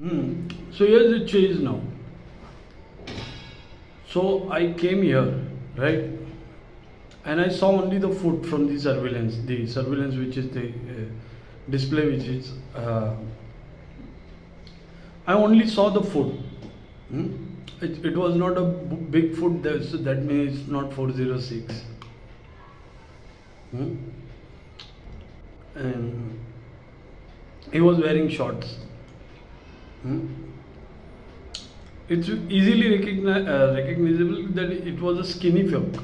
So here's the chase now. So I came here, right? And I saw only the foot from the surveillance which is the display, which is I only saw the foot. Hmm? It was not a big foot, so that means it's not 406. Hmm? And he was wearing shorts. Hmm? It's easily recognizable that it was a skinny folk.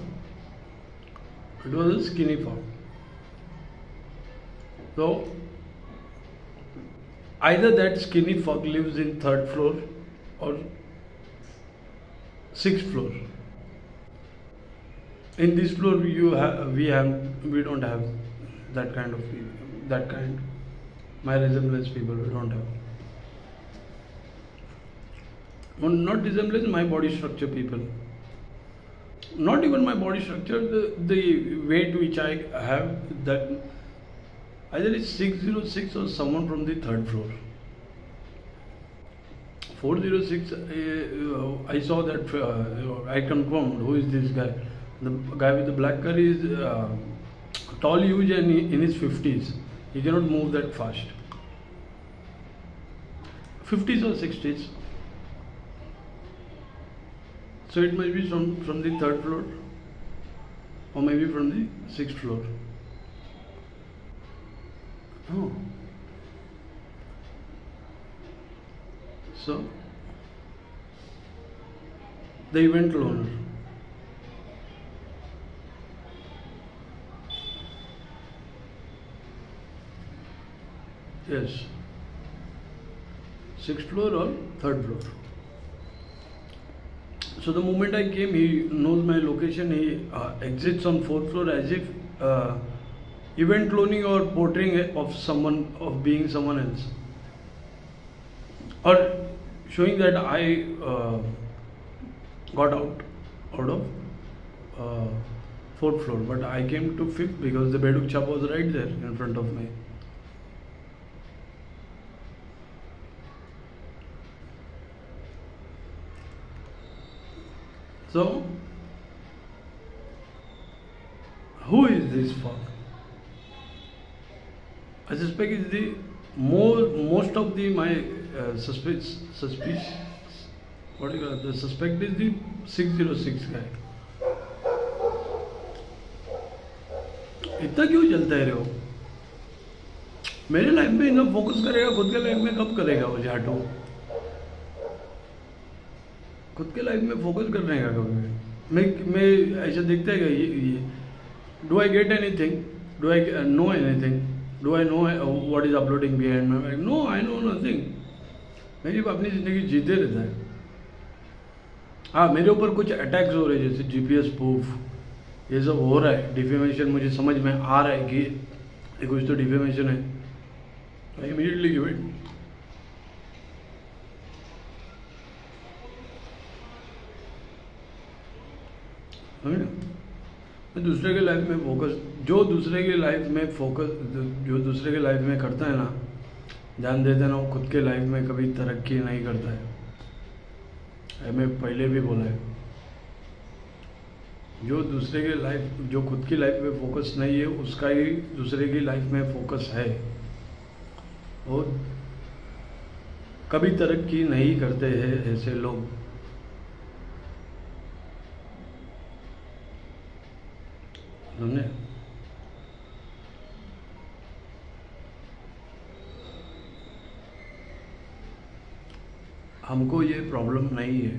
It was a skinny folk. So either that skinny folk lives in third floor or sixth floor. In this floor, we don't have that kind of people, that kind. My resemblance people we don't have. Not resemblance, my body structure people. Not even my body structure, the weight which I have, that either it's 606 or someone from the third floor. 406, I saw that, I confirmed who is this guy. The guy with the black curry is tall, huge, and in his 50s. He cannot move that fast. 50s or 60s. So it must be from the third floor or maybe from the sixth floor. Oh. So, the event loner. Yes. Sixth floor or third floor. So the moment I came, he knows my location. He exits on fourth floor as if event cloning or portraying of someone, of being someone else, or showing that I got out of fourth floor, but I came to fifth because the Beduk Chap was right there in front of me. So, who is this fuck? I suspect it's the most of the my suspicious. What do you call it? The suspect is the 606 guy. इतना क्यों चलता है रे वो? मेरे life में इतना focus करेगा, खुद के लाइफ में कब करेगा वो झाटू? खुद के लाइफ में फोकस करने का कभी मैं ऐसा देखता है ये do I get anything, do I know anything, do I know what is uploading behind my back? No, I know nothing. मैं अपनी ज़िंदगी जीते रहता है। हाँ, मेरे ऊपर कुछ अटैक्स हो रहे हैं, जैसे जीपीएस प्रूफ, ये सब हो रहा है, डिफेमेशन मुझे समझ में आ रहा है कि ये कुछ तो डिफेमेशन है। I immediately give it. दूसरे के लाइफ में फोकस, जो दूसरे के लाइफ में करता है ना, ध्यान देता है ना, वो खुद के लाइफ में कभी तरक्की नहीं करता है। मैं पहले भी बोला है, जो खुद की लाइफ में फोकस नहीं है, उसका ही दूसरे की लाइफ में फोकस है, और कभी तरक्की नहीं करते हैं ऐसे लोग। समझे? हमको ये प्रॉब्लम नहीं है।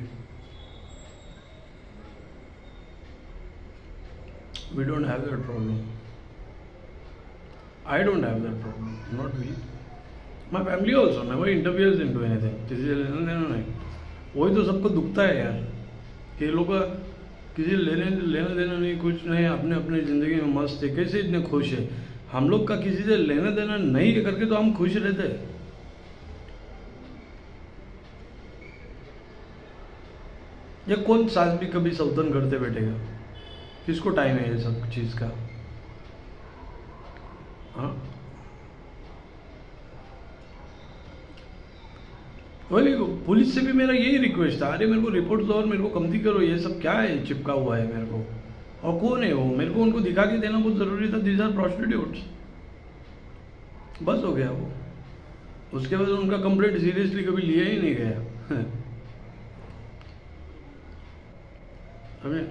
We don't have that problem. I don't have that problem. Not we. My family also never interferes into anything. किसी से लेना देना नहीं। वही तो सबको दुखता है यार, कि लोग किसी लेना देना नहीं, कुछ नहीं, अपने अपने ज़िंदगी में मस्त है, कैसे इतने खुश है। हम लोग का किसी से लेना देना नहीं करके तो हम खुश रहते हैं। ये कौन सास भी कभी सौतन करते बैठेगा? किसको टाइम है ये सब चीज़ का? हाँ, वही पुलिस से भी मेरा यही रिक्वेस्ट था, अरे मेरे को रिपोर्ट दो और मेरे को कमती करो, ये सब क्या है चिपका हुआ है मेरे को, और कौन है वो, मेरे को उनको दिखा के देना बहुत ज़रूरी था, दीज आर प्रॉस्टिट्यूट्स, बस हो गया वो। उसके बाद उनका कंप्लेंट सीरियसली कभी लिया ही नहीं गया। हमें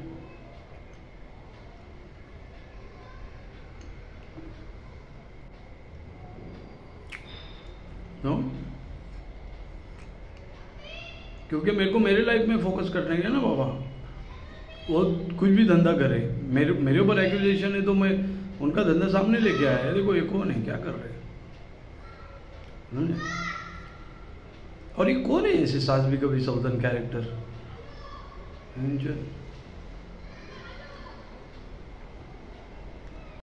नो, क्योंकि मेरे को मेरे लाइफ में फोकस करने का ना बाबा, वो कुछ भी धंधा करे, मेरे ऊपर एक्यूजेशन है तो मैं उनका धंधा सामने लेके आया, देखो ये कौन है, क्या कर रहे हैं, समझे? और ये कौन है ऐसे सास भी कभी साउदर्न कैरेक्टर?